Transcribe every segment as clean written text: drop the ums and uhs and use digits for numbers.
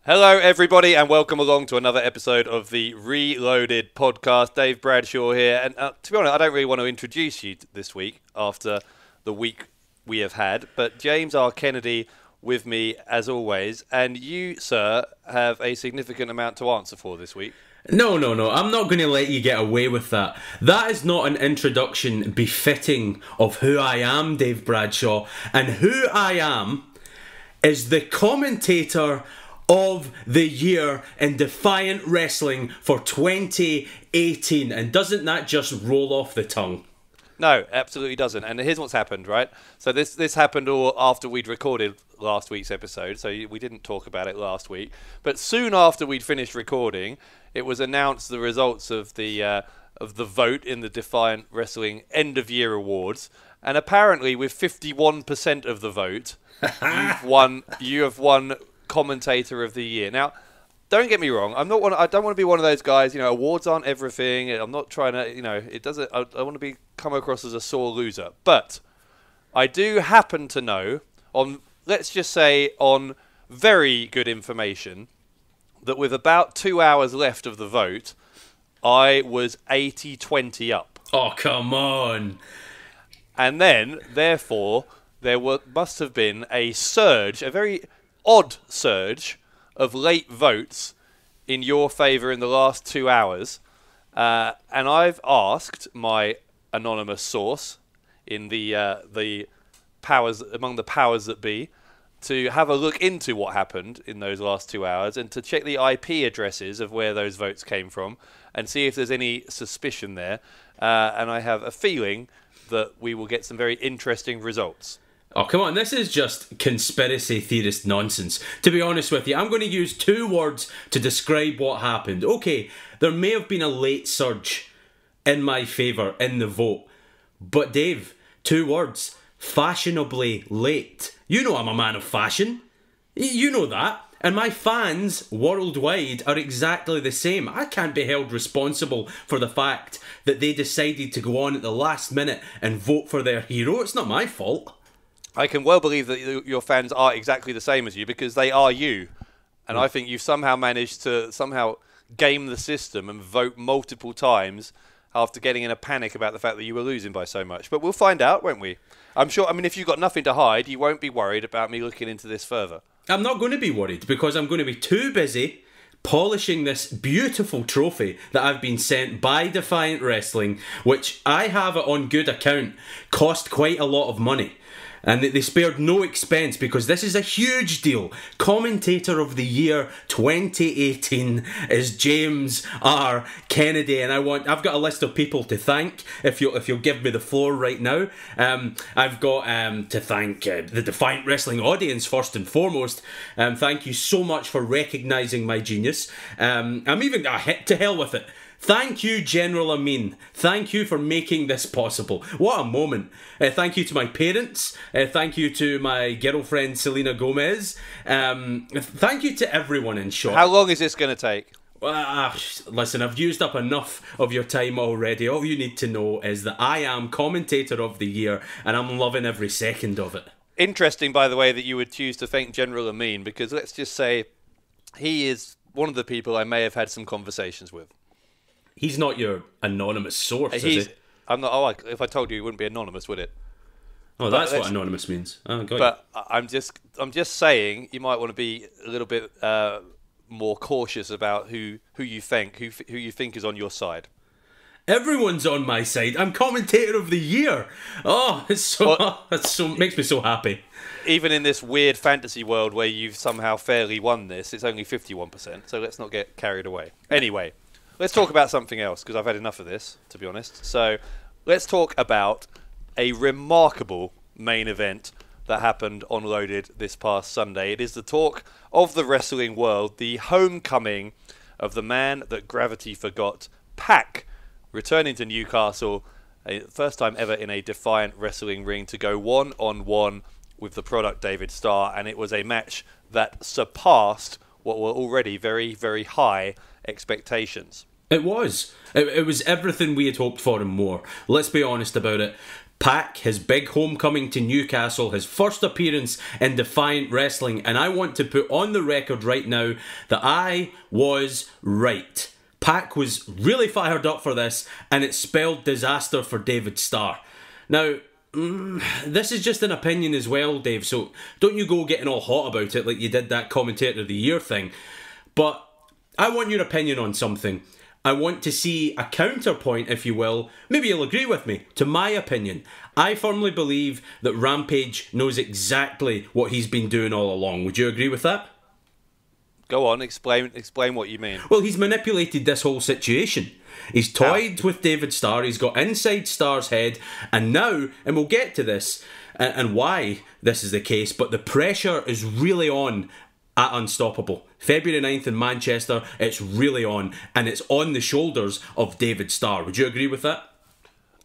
Hello, everybody, and welcome along to another episode of the ReLoaded podcast. Dave Bradshaw here, and to be honest, I don't really want to introduce you this week after the week we have had, but James R. Kennedy with me as always, and you, sir, have a significant amount to answer for this week. No. I'm not going to let you get away with that. That is not an introduction befitting of who I am, Dave Bradshaw. And who I am is the commentator of the year in Defiant Wrestling for 2018. And doesn't that just roll off the tongue? No, absolutely doesn't. And here's what's happened, right? So this happened all after we'd recorded last week's episode, so we didn't talk about it last week. But soon after we'd finished recording, it was announced the results of the vote in the Defiant Wrestling End of Year Awards, and apparently with 51% of the vote, you have won Commentator of the Year. Now, don't get me wrong. I don't want to be one of those guys. You know, awards aren't everything. I'm not trying to. You know, it doesn't. I want to come across as a sore loser. But I do happen to know, on let's just say on very good information, that with about 2 hours left of the vote, I was 80-20 up. Oh, come on! And then, therefore, must have been a surge, a very odd surge of late votes in your favour in the last 2 hours, and I've asked my anonymous source in the powers among the powers that be to have a look into what happened in those last 2 hours and to check the IP addresses of where those votes came from and see if there's any suspicion there. And I have a feeling that we will get some very interesting results. Oh, come on, this is just conspiracy theorist nonsense. To be honest with you, I'm going to use 2 words to describe what happened. Okay, there may have been a late surge in my favour in the vote. But Dave, 2 words, fashionably late. You know I'm a man of fashion. You know that. And my fans worldwide are exactly the same. I can't be held responsible for the fact that they decided to go on at the last minute and vote for their hero. It's not my fault. I can well believe that your fans are exactly the same as you because they are you. And I think you've somehow managed to game the system and vote multiple times after getting in a panic about the fact that you were losing by so much. But we'll find out, won't we? I'm sure, if you've got nothing to hide, you won't be worried about me looking into this further. I'm not going to be worried because I'm going to be too busy polishing this beautiful trophy that I've been sent by Defiant Wrestling, which I have it on good account, cost quite a lot of money. And they spared no expense because this is a huge deal. Commentator of the Year 2018 is James R. Kennedy, and I've got a list of people to thank. If you'll give me the floor right now, I've got to thank the Defiant Wrestling audience first and foremost. Thank you so much for recognising my genius. I'm even to hell with it. Thank you, General Amin. Thank you for making this possible. What a moment. Thank you to my parents. Thank you to my girlfriend, Selena Gomez. Thank you to everyone, in short. How long is this going to take? Listen, I've used up enough of your time already. All you need to know is that I am Commentator of the Year, and I'm loving every second of it. Interesting, by the way, that you would choose to thank General Amin, because let's just say he is one of the people I may have had some conversations with. He's not your anonymous source, is he? I'm not. Oh, if I told you, it wouldn't be anonymous, would it? Oh, that's what anonymous means. Oh, got but you. I'm just saying, you might want to be a little bit more cautious about who you think is on your side. Everyone's on my side. I'm Commentator of the Year. Oh, it makes me so happy. Even in this weird fantasy world where you've somehow fairly won this, it's only 51%. So let's not get carried away. Anyway. Let's talk about something else, because I've had enough of this, to be honest. So let's talk about a remarkable main event that happened on Loaded this past Sunday. It is the talk of the wrestling world, the homecoming of the man that gravity forgot, Pac, returning to Newcastle, first time ever in a Defiant Wrestling ring to go one-on-one with the product David Starr, and it was a match that surpassed what were already very, very high expectations. It was. It was everything we had hoped for and more. Let's be honest about it. Pac, his big homecoming to Newcastle, his first appearance in Defiant Wrestling, and I want to put on the record right now that I was right. Pac was really fired up for this, and it spelled disaster for David Starr. Now, this is just an opinion as well, Dave, so don't you go getting all hot about it like you did that Commentator of the Year thing. But I want your opinion on something. I want to see a counterpoint, if you will. Maybe you'll agree with me, to my opinion. I firmly believe that Rampage knows exactly what he's been doing all along. Would you agree with that? Go on, explain what you mean. Well, he's manipulated this whole situation. He's toyed with David Starr, he's got inside Starr's head, and now, and we'll get to this, and why this is the case, but the pressure is really on at Unstoppable. February 9th in Manchester, it's really on, and it's on the shoulders of David Starr. Would you agree with that?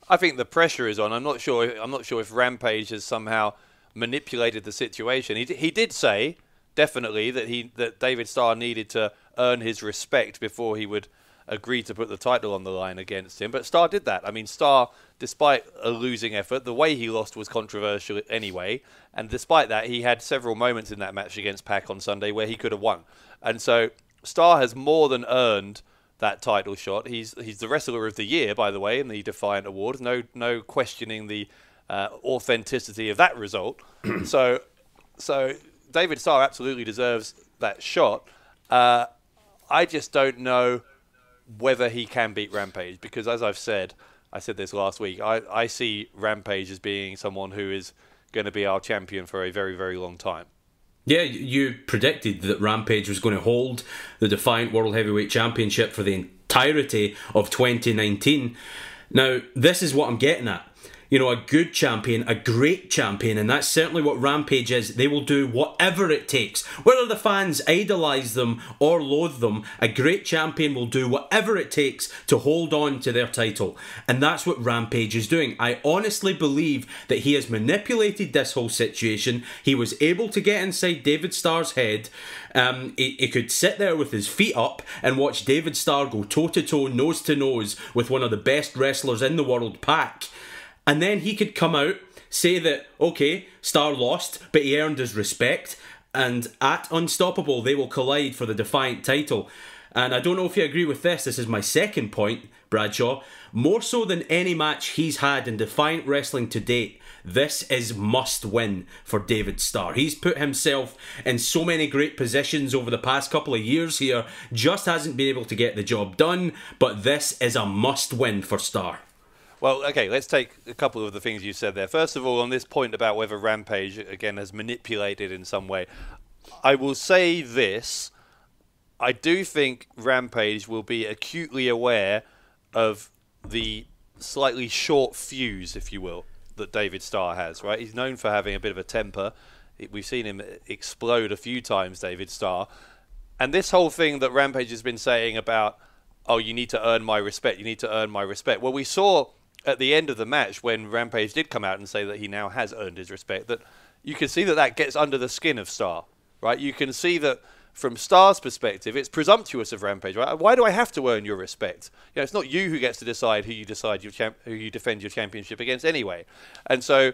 I think the pressure is on. I'm not sure if Rampage has somehow manipulated the situation. He did say definitely that David Starr needed to earn his respect before he would agree to put the title on the line against him. But Starr did that. I mean, Starr, despite a losing effort, the way he lost was controversial anyway. And despite that, he had several moments in that match against Pac on Sunday where he could have won. And so Starr has more than earned that title shot. He's the Wrestler of the Year, by the way, in the Defiant Award. No questioning the authenticity of that result. So David Starr absolutely deserves that shot. I just don't know whether he can beat Rampage, because as I said this last week, I see Rampage as being someone who is going to be our champion for a very, very long time. Yeah, you predicted that Rampage was going to hold the Defiant World Heavyweight Championship for the entirety of 2019. Now, this is what I'm getting at. You know, a good champion, a great champion, and that's certainly what Rampage is. They will do whatever it takes. Whether the fans idolise them or loathe them, a great champion will do whatever it takes to hold on to their title. And that's what Rampage is doing. I honestly believe that he has manipulated this whole situation. He was able to get inside David Starr's head. He could sit there with his feet up and watch David Starr go toe-to-toe, nose-to-nose with one of the best wrestlers in the world, Pac. And then he could come out, say that, okay, Starr lost, but he earned his respect, and at Unstoppable, they will collide for the Defiant title. And I don't know if you agree with this is my second point, Bradshaw. More so than any match he's had in Defiant Wrestling to date, this is must-win for David Starr. He's put himself in so many great positions over the past couple of years here, just hasn't been able to get the job done, but this is a must-win for Starr. Well, okay, let's take a couple of the things you said there. First of all, on this point about whether Rampage, again, has manipulated in some way, I will say this. I do think Rampage will be acutely aware of the slightly short fuse, if you will, that David Starr has, right? He's known for having a bit of a temper. We've seen him explode a few times, David Starr. And this whole thing that Rampage has been saying about, oh, you need to earn my respect, you need to earn my respect. Well, we saw at the end of the match, when Rampage did come out and say that he now has earned his respect, that you can see that gets under the skin of Starr, right? You can see that from Starr's perspective, it's presumptuous of Rampage, right? Why do I have to earn your respect? You know, it's not you who gets to decide who you defend your championship against anyway. And so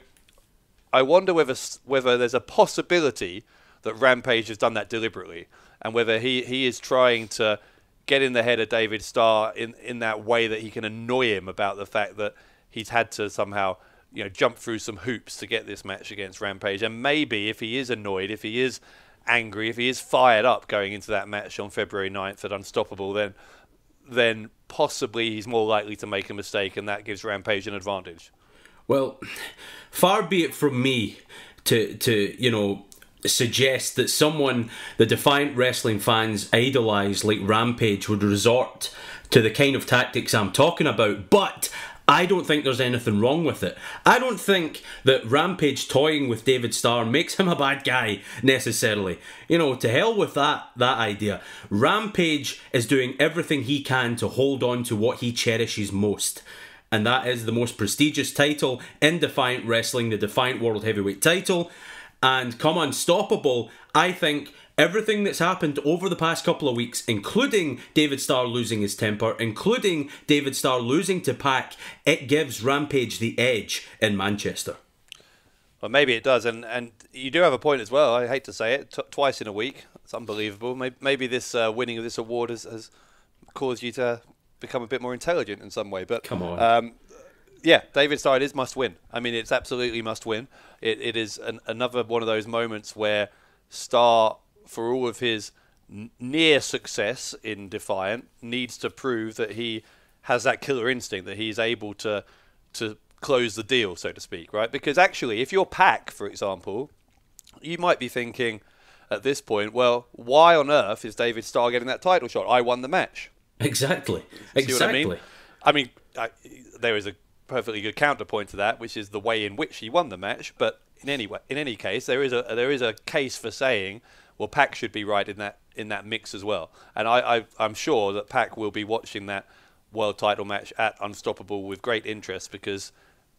I wonder whether there's a possibility that Rampage has done that deliberately, and whether he is trying to get in the head of David Starr in that way that he can annoy him about the fact that he's had to somehow, you know, jump through some hoops to get this match against Rampage. And maybe if he is annoyed, if he is angry, if he is fired up going into that match on February 9th at Unstoppable, then possibly he's more likely to make a mistake, and that gives Rampage an advantage. Well, far be it from me to you know, suggest that someone the Defiant Wrestling fans idolise like Rampage would resort to the kind of tactics I'm talking about, but I don't think there's anything wrong with it. I don't think that Rampage toying with David Starr makes him a bad guy, necessarily. You know, to hell with that idea. Rampage is doing everything he can to hold on to what he cherishes most. And that is the most prestigious title in Defiant Wrestling, the Defiant World Heavyweight title. And come Unstoppable, I think everything that's happened over the past couple of weeks, including David Starr losing his temper, including David Starr losing to Pac, it gives Rampage the edge in Manchester. Well, maybe it does, and you do have a point as well. I hate to say it, twice in a week. It's unbelievable. Maybe this winning of this award has caused you to become a bit more intelligent in some way. But come on. Yeah, David Starr, it is must win. I mean, it's absolutely must win. It is another one of those moments where Starr, for all of his near success in Defiant, needs to prove that he has that killer instinct, that he's able to close the deal, so to speak, right? Because actually, if you're Pac, for example, you might be thinking at this point, well, why on earth is David Starr getting that title shot? I won the match. Exactly. See what I mean? There is a perfectly good counterpoint to that, which is the way in which he won the match. But in any case, there is a case for saying, well, Pac should be right in that mix as well. And I'm sure that Pac will be watching that world title match at Unstoppable with great interest, because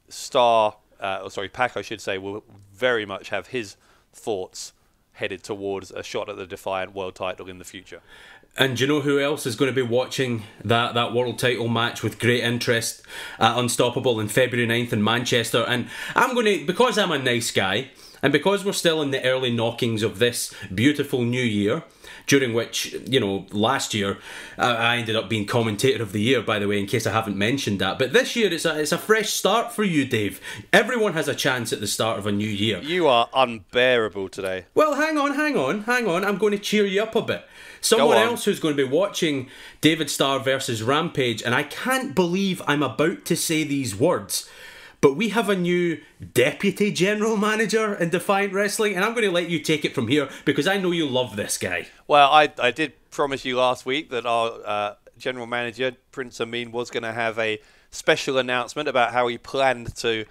Pac, I should say, will very much have his thoughts headed towards a shot at the Defiant world title in the future. And do you know who else is going to be watching that world title match with great interest at Unstoppable in February 9th in Manchester? And because I'm a nice guy, and because we're still in the early knockings of this beautiful new year, during which, last year I ended up being commentator of the year, by the way, in case I haven't mentioned that. But this year it's a fresh start for you, Dave. Everyone has a chance at the start of a new year. You are unbearable today. Well, hang on. I'm going to cheer you up a bit. Someone else who's going to be watching David Starr versus Rampage, and I can't believe I'm about to say these words, but we have a new deputy general manager in Defiant Wrestling, and I'm going to let you take it from here because I know you love this guy. Well, I did promise you last week that our general manager, Prince Amin, was going to have a special announcement about how he planned to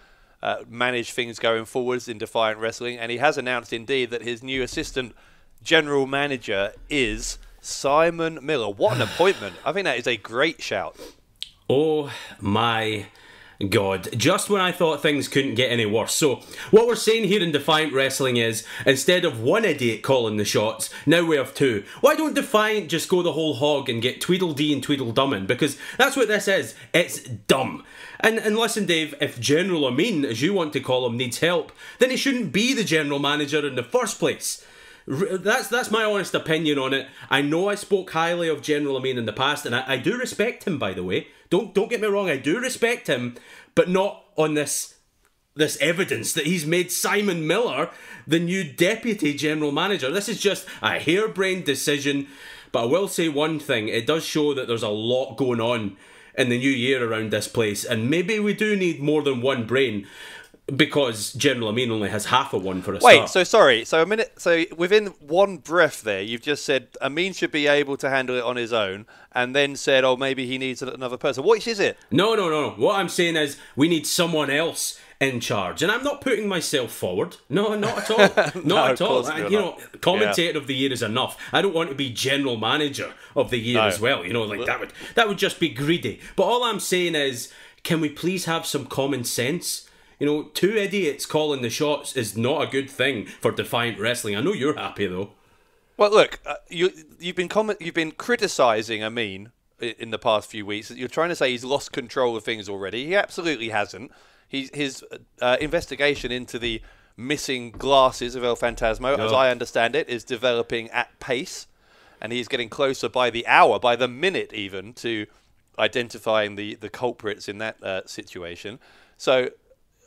manage things going forwards in Defiant Wrestling, and he has announced indeed that his new assistant general manager is Simon Miller. What an appointment. I think that is a great shout. Oh my God, just when I thought things couldn't get any worse. So, what we're saying here in Defiant Wrestling is, instead of one idiot calling the shots, now we have two. Why don't Defiant just go the whole hog and get Tweedledee and Tweedledumming? Because that's what this is. It's dumb. And listen, Dave, if General Amin, as you want to call him, needs help, then he shouldn't be the general manager in the first place. That's my honest opinion on it. I know I spoke highly of General Amin in the past, and I do respect him, by the way. Don't get me wrong, I do respect him, but not on this evidence that he's made Simon Miller the new deputy general manager. This is just a harebrained decision, but I will say one thing. It does show that there's a lot going on in the new year around this place, and maybe we do need more than one brain, because General Amin only has half of one for a start. Wait, so within one breath there, you've just said Amin should be able to handle it on his own, and then said, oh, maybe he needs another person. Which is it? No. What I'm saying is we need someone else in charge. And I'm not putting myself forward. No, not at all. Not at all. Commentator of the year is enough. I don't want to be general manager of the year as well. That would just be greedy. But all I'm saying is, can we please have some common sense? Two idiots calling the shots is not a good thing for Defiant Wrestling. I know you're happy though. Well, look, you've been criticising Amin in the past few weeks. You're trying to say he's lost control of things already. He absolutely hasn't. His investigation into the missing glasses of El Phantasmo, as I understand it, is developing at pace, and he's getting closer by the hour, by the minute even, to identifying the culprits in that situation. So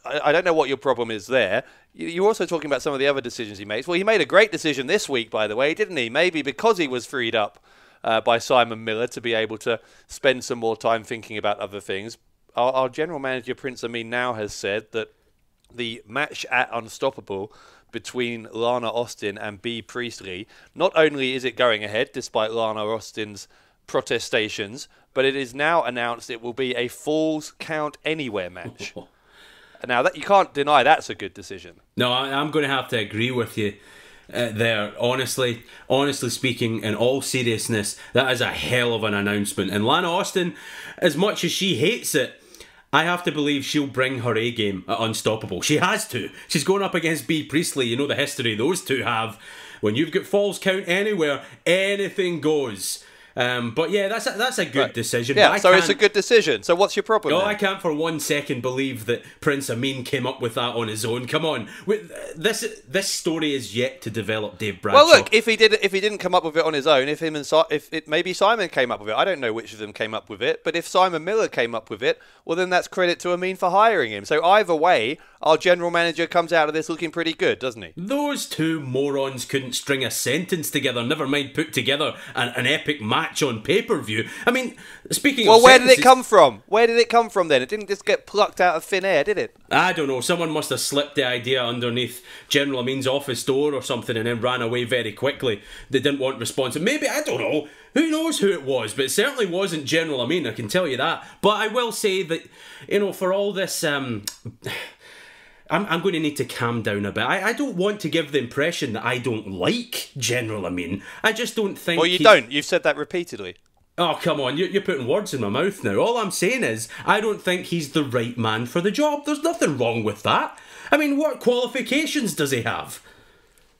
I don't know what your problem is there. You're also talking about some of the other decisions he makes. Well, he made a great decision this week, by the way, didn't he? Maybe because he was freed up by Simon Miller to be able to spend some more time thinking about other things. Our general manager, Prince Amin, now has said that the match at Unstoppable between Lana Austin and Bea Priestley, not only is it going ahead despite Lana Austin's protestations, but it is now announced it will be a Falls Count Anywhere match. Now, that you can't deny that's a good decision. No, I'm going to have to agree with you there. Honestly speaking, in all seriousness, that is a hell of an announcement. And Lana Austin, as much as she hates it, I have to believe she'll bring her A game at Unstoppable. She has to. She's going up against Bea Priestley. You know the history those two have. When you've got Falls Count anywhere, anything goes. But yeah, that's a good decision. Yeah, so it's a good decision. So what's your problem? No, I can't for 1 second believe that Prince Amin came up with that on his own. Come on, this story is yet to develop, Dave Bradshaw. Well, look, if he didn't come up with it on his own, maybe Simon came up with it. I don't know which of them came up with it, but if Simon Miller came up with it, well, then that's credit to Amin for hiring him. So either way, our general manager comes out of this looking pretty good, doesn't he? Those two morons couldn't string a sentence together. Never mind put together an epic match on pay-per-view. I mean, speaking of where did it come from? Where did it come from then? It didn't just get plucked out of thin air, did it? I don't know. Someone must have slipped the idea underneath General Amin's office door or something and then ran away very quickly. They didn't want response. Maybe, I don't know. Who knows who it was? But it certainly wasn't General Amin, I can tell you that. But I will say that, for all this... I'm going to need to calm down a bit. I don't want to give the impression that I don't like General Amin. I just don't think... Well, you don't. You've said that repeatedly. Oh, come on. You're putting words in my mouth now. All I'm saying is, I don't think he's the right man for the job. There's nothing wrong with that. I mean, what qualifications does he have?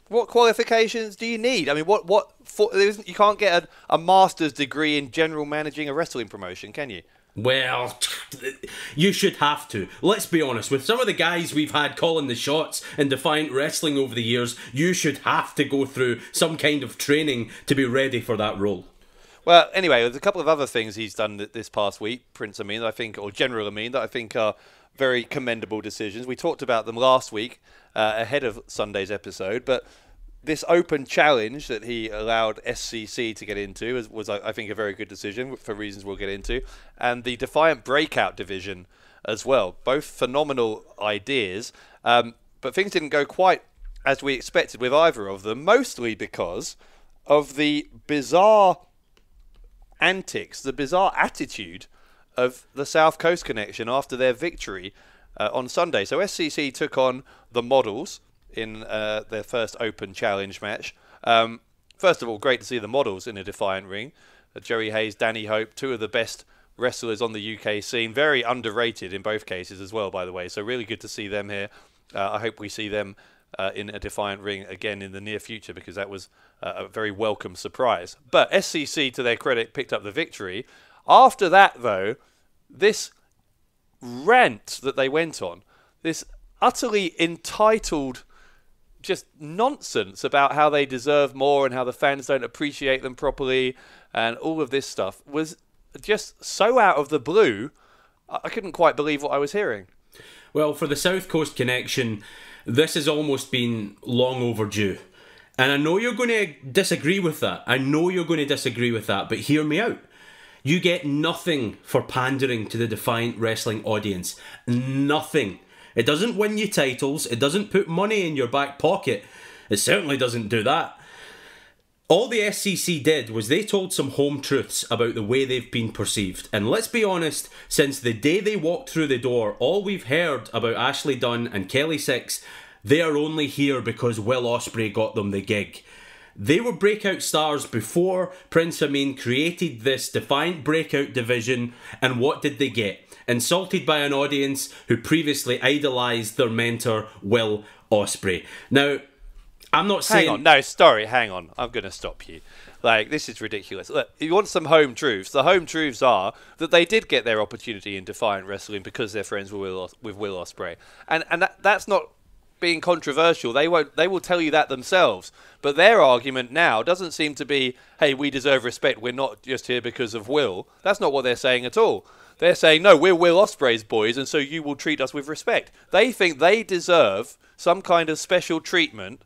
What qualifications do you need? I mean, you can't get a master's degree in general managing a wrestling promotion, can you? Well, you should have to. Let's be honest, with some of the guys we've had calling the shots in Defiant Wrestling over the years, you should have to go through some kind of training to be ready for that role. Well, anyway, there's a couple of other things he's done this past week, Prince Amin, I think, or General Amin, that I think are very commendable decisions. We talked about them last week ahead of Sunday's episode, but this open challenge that he allowed SCC to get into was, I think, a very good decision for reasons we'll get into. And the Defiant Breakout division as well. Both phenomenal ideas, but things didn't go quite as we expected with either of them, mostly because of the bizarre antics, the bizarre attitude of the South Coast Connection after their victory on Sunday. So SCC took on the Models in their first open challenge match. First of all, great to see the Models in a Defiant ring. Joey Hayes, Danny Hope, two of the best wrestlers on the UK scene. Very underrated in both cases as well, by the way. So really good to see them here. I hope we see them in a Defiant ring again in the near future, because that was a very welcome surprise. But SCC, to their credit, picked up the victory. After that, though, this rant that they went on, this utterly entitled just nonsense about how they deserve more and how the fans don't appreciate them properly and all of this stuff, was just so out of the blue, I couldn't quite believe what I was hearing. Well, for the South Coast Connection, this has almost been long overdue. And I know you're going to disagree with that. But hear me out. You get nothing for pandering to the Defiant Wrestling audience. Nothing. It doesn't win you titles. It doesn't put money in your back pocket. It certainly doesn't do that. All the SCC did was they told some home truths about the way they've been perceived. And let's be honest, since the day they walked through the door, all we've heard about Ashley Dunn and Kelly Six, they are only here because Will Ospreay got them the gig. They were breakout stars before Prince Amin created this Defiant Breakout division, and what did they get? Insulted by an audience who previously idolised their mentor, Will Ospreay. Now, I'm not saying... Hang on. I'm going to stop you. This is ridiculous. Look, if you want some home truths, the home truths are that they did get their opportunity in Defiant Wrestling because they're friends with Will Ospreay. And that's not being controversial. They will tell you that themselves. But their argument now doesn't seem to be, hey, we deserve respect, we're not just here because of Will. That's not what they're saying at all. They're saying, no, we're Will Ospreay's boys, and so you will treat us with respect. They think they deserve some kind of special treatment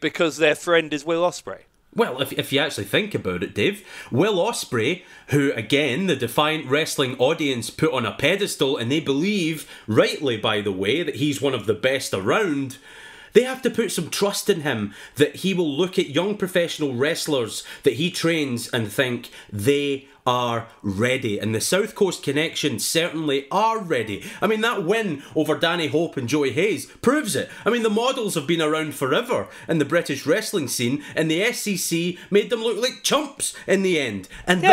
because their friend is Will Ospreay. Well, if you actually think about it, Dave, Will Ospreay, who, again, the Defiant Wrestling audience put on a pedestal, and they believe, rightly by the way, that he's one of the best around, they have to put some trust in him that he will look at young professional wrestlers that he trains and think they are ready. And the South Coast Connection certainly are ready. I mean, that win over Danny Hope and Joey Hayes proves it. I mean, the Models have been around forever in the British wrestling scene, and the SCC made them look like chumps in the end. And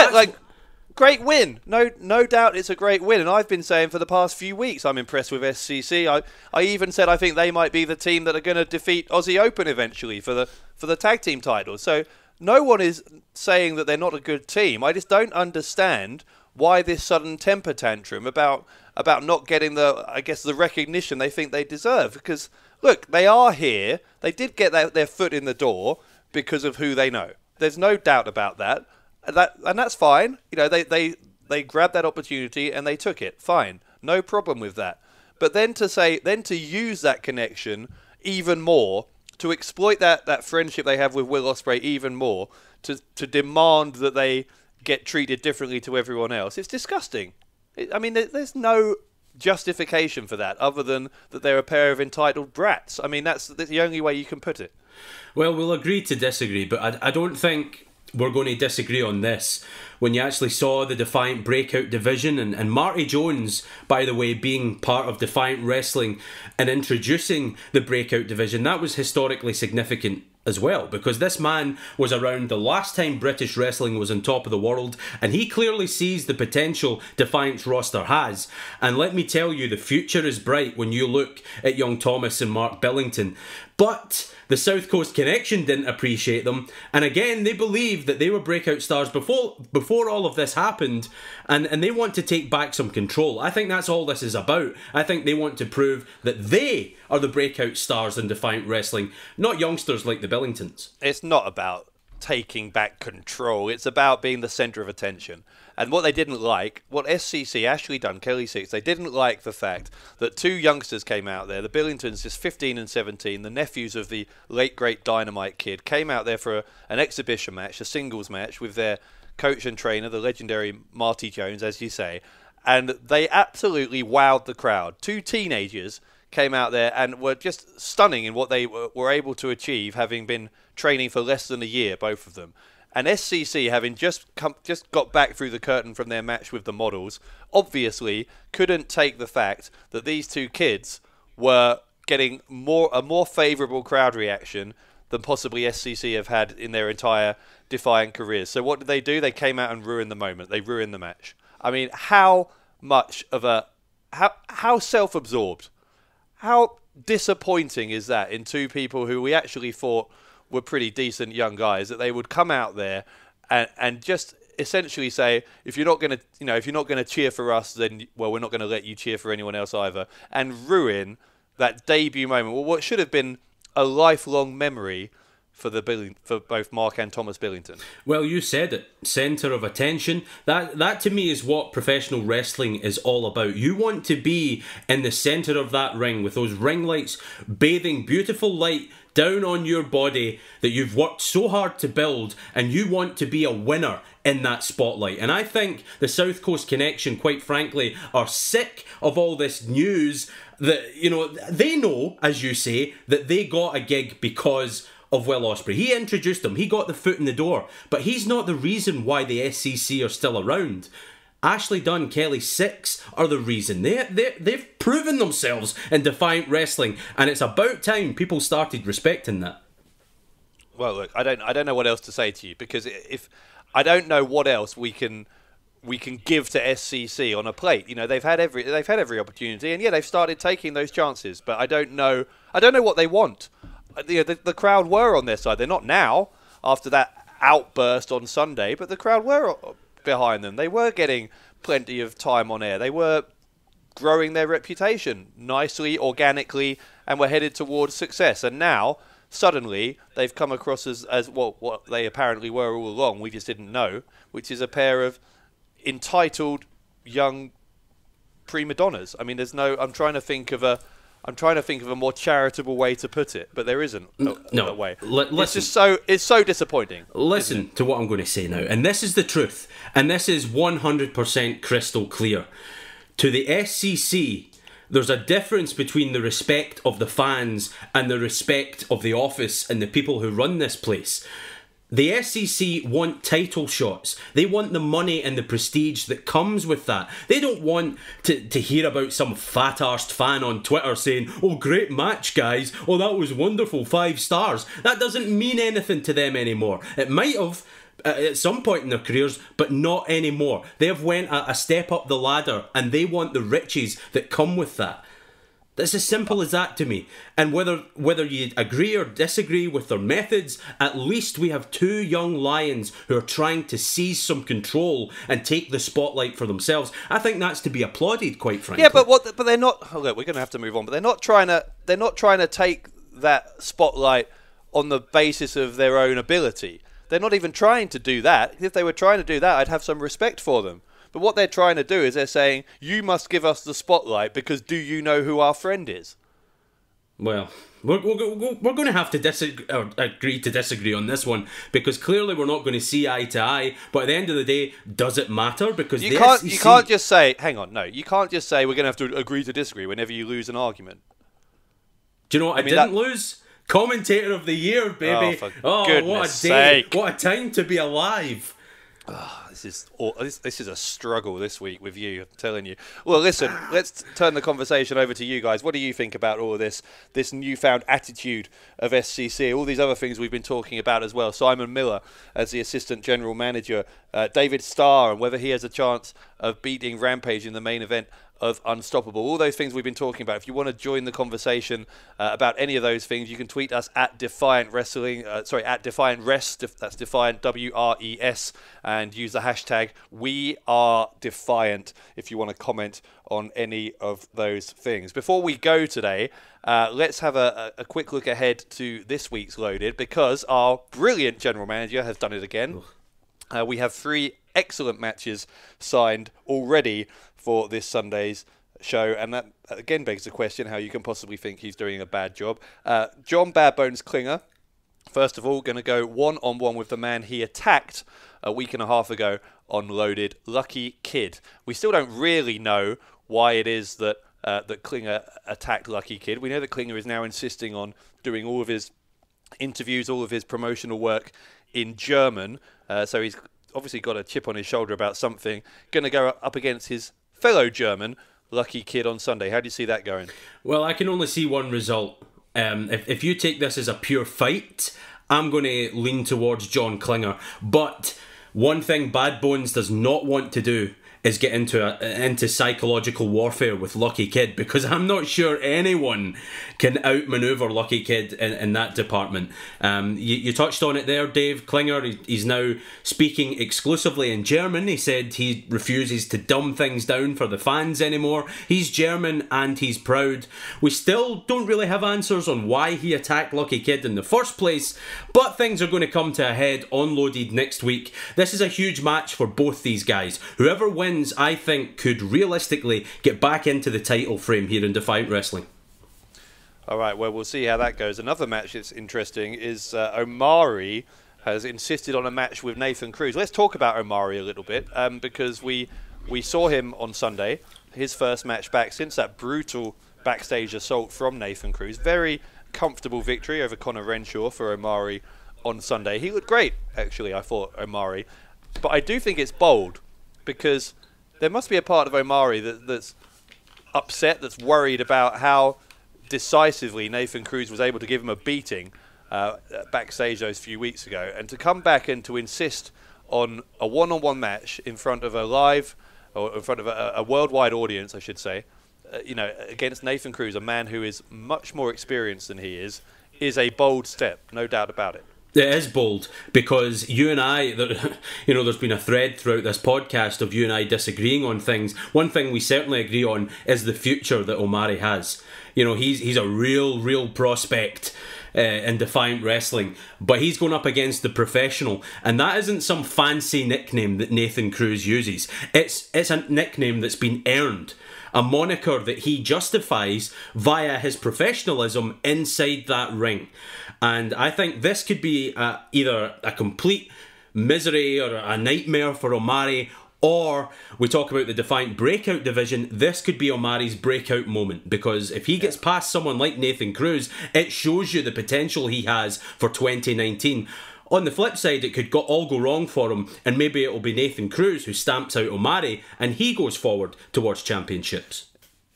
Great win. No doubt it's a great win. And I've been saying for the past few weeks I'm impressed with SCC. I even said I think they might be the team that are going to defeat Aussie Open eventually for the tag team titles. So no one is saying that they're not a good team. I just don't understand why this sudden temper tantrum about not getting the recognition they think they deserve. Because look, they are here. They did get their foot in the door because of who they know. There's no doubt about that. And that's fine. You know, they grabbed that opportunity and they took it. Fine, no problem with that. But then to use that connection even more, to exploit that friendship they have with Will Ospreay even more, to demand that they get treated differently to everyone else, it's disgusting. I mean, there's no justification for that other than that they're a pair of entitled brats. I mean, that's the only way you can put it. Well, we'll agree to disagree, but I don't think we're going to disagree on this. When you actually saw the Defiant Breakout division, and Marty Jones, by the way, being part of Defiant Wrestling and introducing the Breakout division, that was historically significant as well, because this man was around the last time British wrestling was on top of the world, and he clearly sees the potential Defiant's roster has. And let me tell you, the future is bright when you look at young Thomas and Mark Billington. But the South Coast Connection didn't appreciate them, and again, they believe that they were breakout stars before all of this happened, and they want to take back some control. I think that's all this is about. I think they want to prove that they are the breakout stars in Defiant Wrestling, not youngsters like the Billingtons. It's not about taking back control. It's about being the centre of attention. And what they didn't like, what SCC, Ashley Dunn, Kelly Six, they didn't like the fact that two youngsters came out there, the Billingtons, just 15 and 17, the nephews of the late great Dynamite Kid, came out there for an exhibition match, a singles match with their coach and trainer, the legendary Marty Jones, as you say, and they absolutely wowed the crowd. Two teenagers came out there and were just stunning in what they were able to achieve, having been training for less than a year, both of them. And SCC, having just got back through the curtain from their match with the models, obviously couldn't take the fact that these two kids were getting a more favourable crowd reaction than possibly SCC have had in their entire Defiant careers. So what did they do? They came out and ruined the moment. They ruined the match. I mean, how self-absorbed, how disappointing is that in two people who we actually thought were pretty decent young guys, that they would come out there and just essentially say, if you're not going to cheer for us, then we're not going to let you cheer for anyone else either, and ruin that debut moment. Well, what should have been a lifelong memory for both Mark and Thomas Billington. Well, you said it. Centre of attention. That to me is what professional wrestling is all about. You want to be in the centre of that ring with those ring lights bathing beautiful light down on your body that you've worked so hard to build, and you want to be a winner in that spotlight. And I think the South Coast Connection, quite frankly, are sick of all this news that, you know, they know, as you say, that they got a gig because of Will Ospreay. He introduced them, he got the foot in the door, but he's not the reason why the SCC are still around. Ashley Dunn, Kelly Six are the reason. They've proven themselves in Defiant Wrestling, and it's about time people started respecting that. Well, look, I don't know what else to say to you, because if I don't know what else we can give to SCC on a plate. You know, they've had every opportunity, and yeah, they've started taking those chances, but I don't know what they want. The crowd were on their side. They're not now after that outburst on Sunday, but the crowd were behind them. They were getting plenty of time on air. They were growing their reputation nicely, organically, and were headed towards success. And now, suddenly, they've come across as what they apparently were all along. We just didn't know, which is a pair of entitled young prima donnas. I mean, I'm trying to think of a more charitable way to put it, but there isn't a way. It's so disappointing. Listen to what I'm going to say now, and this is the truth, and this is 100% crystal clear. To the SCC, there's a difference between the respect of the fans and the respect of the office and the people who run this place. The SCC want title shots. They want the money and the prestige that comes with that. They don't want to hear about some fat-arsed fan on Twitter saying, "Oh, great match, guys. Oh, that was wonderful, 5 stars." That doesn't mean anything to them anymore. It might have at some point in their careers, but not anymore. They have went a step up the ladder, and they want the riches that come with that. That's as simple as that to me. And whether you agree or disagree with their methods, at least we have two young lions who are trying to seize some control and take the spotlight for themselves. I think that's to be applauded, quite frankly. Yeah, but they're not. Oh, look, we're going to have to move on. But they're not trying to take that spotlight on the basis of their own ability. They're not even trying to do that. If they were trying to do that, I'd have some respect for them. But what they're trying to do is they're saying, you must give us the spotlight because do you know who our friend is? Well, we're going to have to agree to disagree on this one, because clearly we're not going to see eye to eye. But at the end of the day, does it matter? Because you can't just say, hang on, no, you can't just say we're going to have to agree to disagree whenever you lose an argument. Do you know what I didn't lose? Commentator of the year, baby. Oh, for goodness sake. What a time to be alive. Oh, this is a struggle this week with you, I'm telling you. Well, listen, let's turn the conversation over to you guys. What do you think about all of this newfound attitude of SCC, all these other things we've been talking about as well? Simon Miller as the assistant general manager, David Starr, and whether he has a chance of beating Rampage in the main event of Unstoppable. All those things we've been talking about. If you want to join the conversation about any of those things, you can tweet us at Defiant Wrestling, at Defiant Rest, that's Defiant WRES, and use the hashtag #WeAreDefiant if you want to comment on any of those things. Before we go today, let's have a quick look ahead to this week's Loaded, because our brilliant general manager has done it again. We have 3 excellent matches signed already for this Sunday's show, and that again begs the question how you can possibly think he's doing a bad job. John Bad Bones Klinger, first of all, going to go one-on-one with the man he attacked a week and a half ago on Loaded, Lucky Kid. We still don't really know why it is that Klinger attacked Lucky Kid. We know that Klinger is now insisting on doing all of his interviews, all of his promotional work in German, so he's obviously got a chip on his shoulder about something. Going to go up against his fellow German, Lucky Kid, on Sunday. How do you see that going? Well, I can only see one result. If you take this as a pure fight, I'm going to lean towards John Klinger. But one thing Bad Bones does not want to do is get into psychological warfare with Lucky Kid, because I'm not sure anyone can outmaneuver Lucky Kid in that department. You touched on it there, Dave. Klinger, he's now speaking exclusively in German. He said he refuses to dumb things down for the fans anymore. He's German and he's proud. We still don't really have answers on why he attacked Lucky Kid in the first place, but things are going to come to a head on Loaded next week. This is a huge match for both these guys. Whoever wins, I think, could realistically get back into the title frame here in Defiant Wrestling. All right, well, we'll see how that goes. Another match that's interesting is Omari has insisted on a match with Nathan Cruz. Let's talk about Omari a little bit, because we saw him on Sunday, his first match back since that brutal backstage assault from Nathan Cruz. Very comfortable victory over Conor Renshaw for Omari on Sunday. He looked great, actually, I thought, Omari. But I do think it's bold, because there must be a part of Omari that's upset, that's worried about how decisively Nathan Cruz was able to give him a beating backstage those few weeks ago. And to come back and to insist on a one-on-one match in front of a live, or in front of a worldwide audience, I should say, against Nathan Cruz, a man who is much more experienced than he is a bold step, no doubt about it. It is bold, because you and I, there's been a thread throughout this podcast of you and I disagreeing on things. One thing we certainly agree on is the future that Omari has. He's a real prospect in Defiant Wrestling, but he's going up against the professional, and that isn't some fancy nickname that Nathan Cruz uses. It's a nickname that's been earned, a moniker that he justifies via his professionalism inside that ring. And I think this could be either a complete misery or a nightmare for Omari, or we talk about the Defiant Breakout division, this could be Omari's breakout moment, because if he gets past someone like Nathan Cruz, it shows you the potential he has for 2019. On the flip side, it could all go wrong for him, and maybe it will be Nathan Cruz who stamps out Omari and he goes forward towards championships.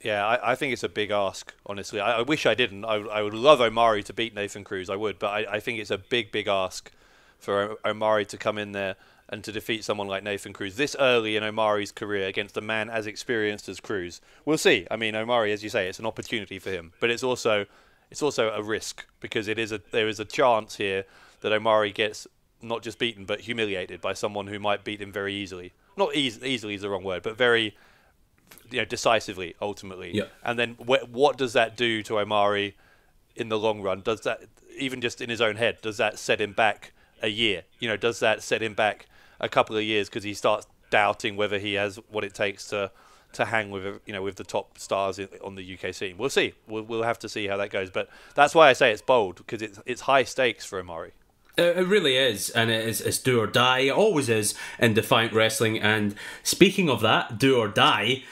Yeah, I think it's a big ask, honestly. I wish I didn't. I would love Omari to beat Nathan Cruz, I would, but I think it's a big ask for Omari to come in there and to defeat someone like Nathan Cruz this early in Omari's career against a man as experienced as Cruz. We'll see. I mean, Omari, as you say, it's an opportunity for him, but it's also a risk, because there is a chance here that Omari gets not just beaten but humiliated by someone who might beat him very easily. Not easily is the wrong word, but very decisively ultimately. Yeah. And then what does that do to Omari in the long run? Does that, even just in his own head, does that set him back a year? Does that set him back a couple of years because he starts doubting whether he has what it takes to hang with with the top stars on the UK scene? We'll see. We'll have to see how that goes. But that's why I say it's bold, because it's high stakes for Omari. It really is, and it's do or die. It always is in Defiant Wrestling. And speaking of that, do or die,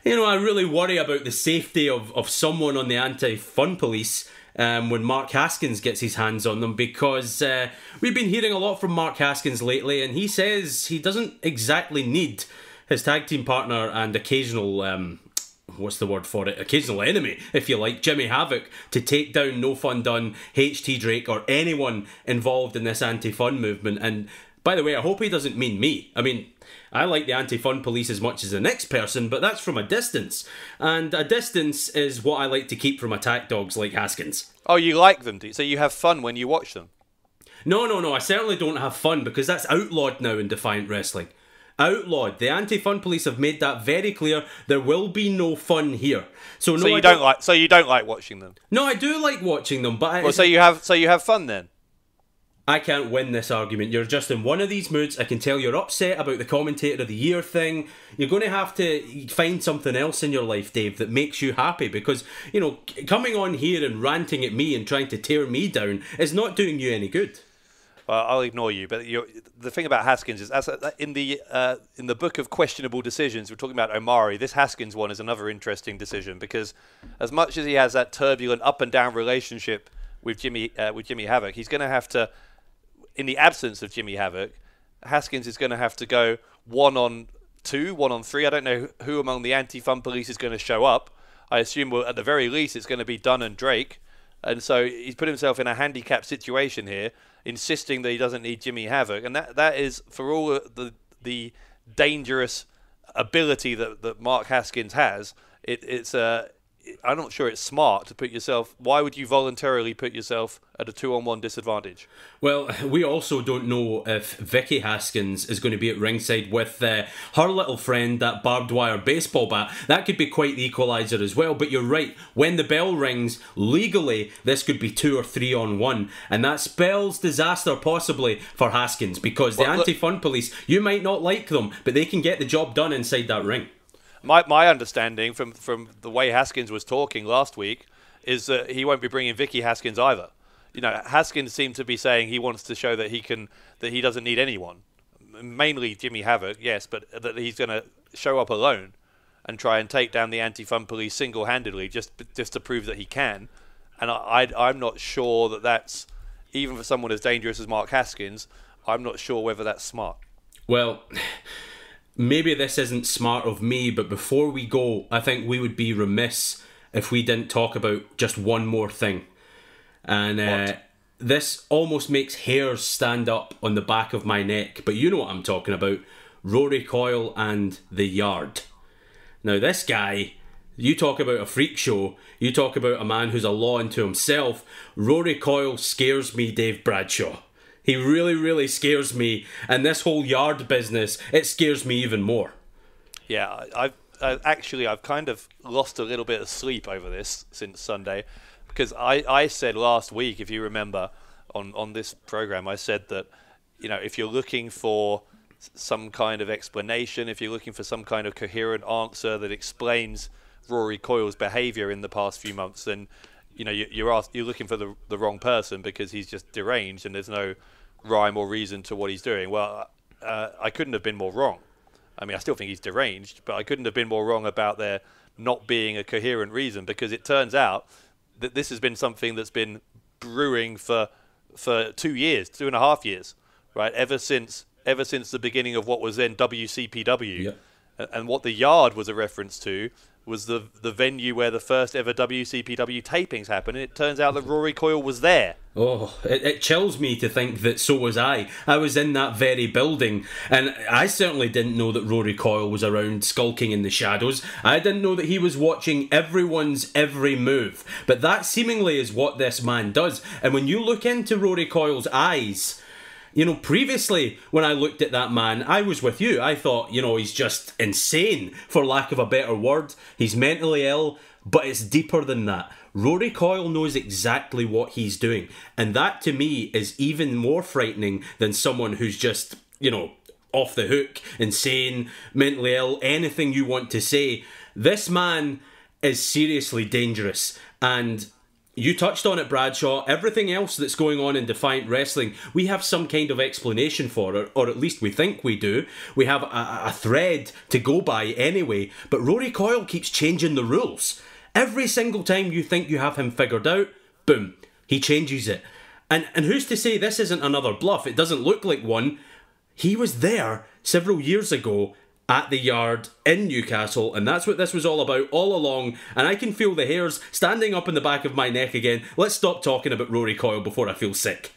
I really worry about the safety of someone on the anti-fun police when Mark Haskins gets his hands on them, because we've been hearing a lot from Mark Haskins lately, and he says he doesn't exactly need his tag team partner and occasional, occasional enemy, if you like, Jimmy Havoc, to take down No Fun Done, HT Drake, or anyone involved in this anti-fun movement. And by the way, I hope he doesn't mean me. I mean, I like the anti-fun police as much as the next person, but that's from a distance. And a distance is what I like to keep from attack dogs like Haskins. Oh, you like them, do you? So you have fun when you watch them? No. I certainly don't have fun, because that's outlawed now in Defiant Wrestling. Outlawed. The anti-fun police have made that very clear. There will be no fun here. So you don't like watching them? No, I do like watching them, but so you have fun then? I can't win this argument. You're just in one of these moods. I can tell you're upset about the Commentator of the Year thing. You're going to have to find something else in your life, Dave, that makes you happy, because, coming on here and ranting at me and trying to tear me down is not doing you any good. Well, I'll ignore you. But the thing about Haskins is, in the book of questionable decisions, we're talking about Omari. This Haskins one is another interesting decision, because as much as he has that turbulent up and down relationship with Jimmy Havoc, he's going to have to, in the absence of Jimmy Havoc, Haskins is going to have to go 1-on-2, 1-on-3. I don't know who among the anti-fun police is going to show up. I assume, at the very least, it's going to be Dunn and Drake. And so he's put himself in a handicapped situation here, insisting that he doesn't need Jimmy Havoc. And that is, for all the dangerous ability that Mark Haskins has, I'm not sure it's smart to put yourself... Why would you voluntarily put yourself at a 2-on-1 disadvantage? Well, we also don't know if Vicky Haskins is going to be at ringside with her little friend, that barbed wire baseball bat. That could be quite the equaliser as well. But you're right, when the bell rings, legally, this could be 2 or 3-on-1. And that spells disaster, possibly, for Haskins, because the anti-fun police, you might not like them, but they can get the job done inside that ring. My understanding from the way Haskins was talking last week is that he won't be bringing Vicky Haskins either. Haskins seemed to be saying he wants to show that he doesn't need anyone, mainly Jimmy Havoc, yes, but that he's going to show up alone and try and take down the anti-fun police single-handedly, just to prove that he can. And I'm not sure that that's, even for someone as dangerous as Mark Haskins, I'm not sure whether that's smart. Well, maybe this isn't smart of me, but before we go, I think we would be remiss if we didn't talk about just one more thing. And this almost makes hairs stand up on the back of my neck, but you know what I'm talking about. Rory Coyle and The Yard. Now this guy, you talk about a freak show, you talk about a man who's a law unto himself. Rory Coyle scares me, Dave Bradshaw. He really, really scares me, and this whole Yard business, it scares me even more. Yeah, I've kind of lost a little bit of sleep over this since Sunday, because I said last week, if you remember, on this program, I said that, if you're looking for some kind of explanation, if you're looking for some kind of coherent answer that explains Rory Coyle's behaviour in the past few months, then you're looking for the wrong person, because he's just deranged and there's no rhyme or reason to what he's doing. Well, I couldn't have been more wrong. I mean, I still think he's deranged, but I couldn't have been more wrong about there not being a coherent reason, because it turns out that this has been something that's been brewing for 2 years, 2.5 years, right? Ever since the beginning of what was then WCPW. Yeah. And what The Yard was a reference to was the venue where the first ever WCPW tapings happened. And it turns out that Rory Coyle was there. Oh, it chills me to think that so was I. I was in that very building, and I certainly didn't know that Rory Coyle was around skulking in the shadows. I didn't know that he was watching everyone's every move. But that seemingly is what this man does. And when you look into Rory Coyle's eyes, you know, previously when I looked at that man, I was with you. I thought, you know, he's just insane, for lack of a better word. He's mentally ill, but it's deeper than that. Rory Coyle knows exactly what he's doing. And that, to me, is even more frightening than someone who's just, you know, off the hook, insane, mentally ill, anything you want to say. This man is seriously dangerous. And you touched on it, Bradshaw. Everything else that's going on in Defiant Wrestling, we have some kind of explanation for it, or at least we think we do. We have a thread to go by anyway. But Rory Coyle keeps changing the rules. Every single time you think you have him figured out, boom, he changes it. And who's to say this isn't another bluff? It doesn't look like one. He was there several years ago at the Yard in Newcastle, and that's what this was all about all along, and I can feel the hairs standing up in the back of my neck again. Let's stop talking about Rory Coyle before I feel sick.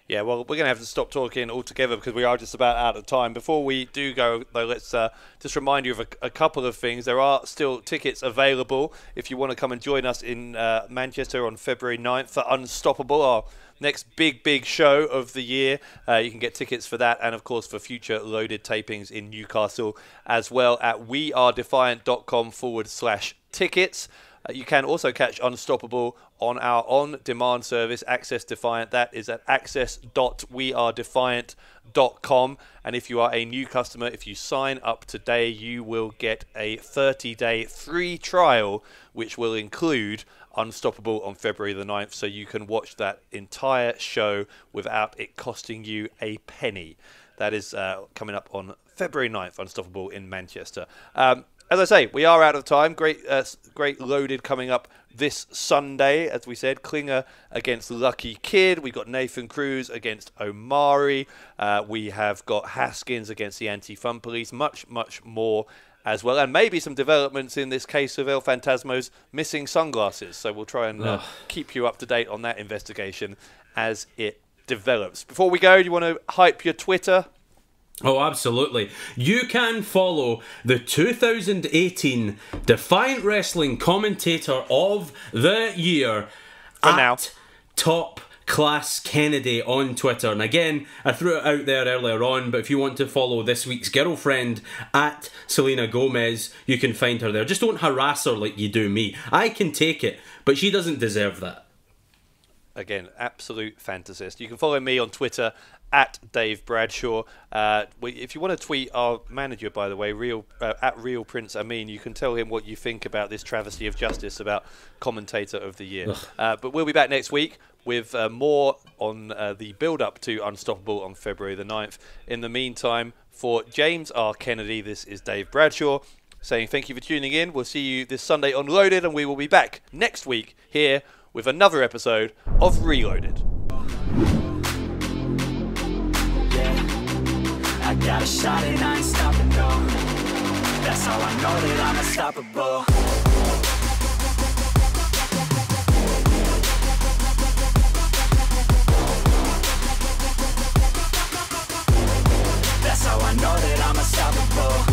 Yeah, well, we're going to have to stop talking altogether because we are just about out of time. Before we do go, though, let's just remind you of a couple of things. There are still tickets available if you want to come and join us in Manchester on February 9th for Unstoppable, our next big show of the year. You can get tickets for that and, of course, for future loaded tapings in Newcastle as well at wearedefiant.com/tickets. You can also catch Unstoppable on our on-demand service, Access Defiant. That is at access.wearedefiant.com. And if you are a new customer, if you sign up today, you will get a 30-day free trial, which will include Unstoppable on February the 9th. So you can watch that entire show without it costing you a penny. That is coming up on February 9th, Unstoppable in Manchester. As I say, we are out of time. Great loaded coming up this Sunday, as we said. Klinger against Lucky Kid. We've got Nathan Cruz against Omari. We have got Haskins against the Anti-Fun Police. Much more as well. And maybe some developments in this case of El Fantasmo's missing sunglasses. So we'll try and keep you up to date on that investigation as it develops. Before we go, do you want to hype your Twitter? Oh, absolutely. You can follow the 2018 Defiant Wrestling Commentator of the Year at Top Class Kennedy on Twitter. And again, I threw it out there earlier on, but if you want to follow this week's girlfriend at Selena Gomez, you can find her there. Just don't harass her like you do me. I can take it, but she doesn't deserve that. Again, absolute fantasist. You can follow me on Twitter at Dave Bradshaw. If you want to tweet our manager, by the way, at Real Prince Amin, you can tell him what you think about this travesty of justice about Commentator of the Year. But we'll be back next week with more on the build-up to Unstoppable on February the 9th. In the meantime, for James R. Kennedy, this is Dave Bradshaw saying thank you for tuning in. We'll see you this Sunday on Loaded, and we will be back next week here with another episode of ReLoaded. I got a shot and I ain't stopping, no. That's how I know that I'm unstoppable. That's how I know that I'm unstoppable.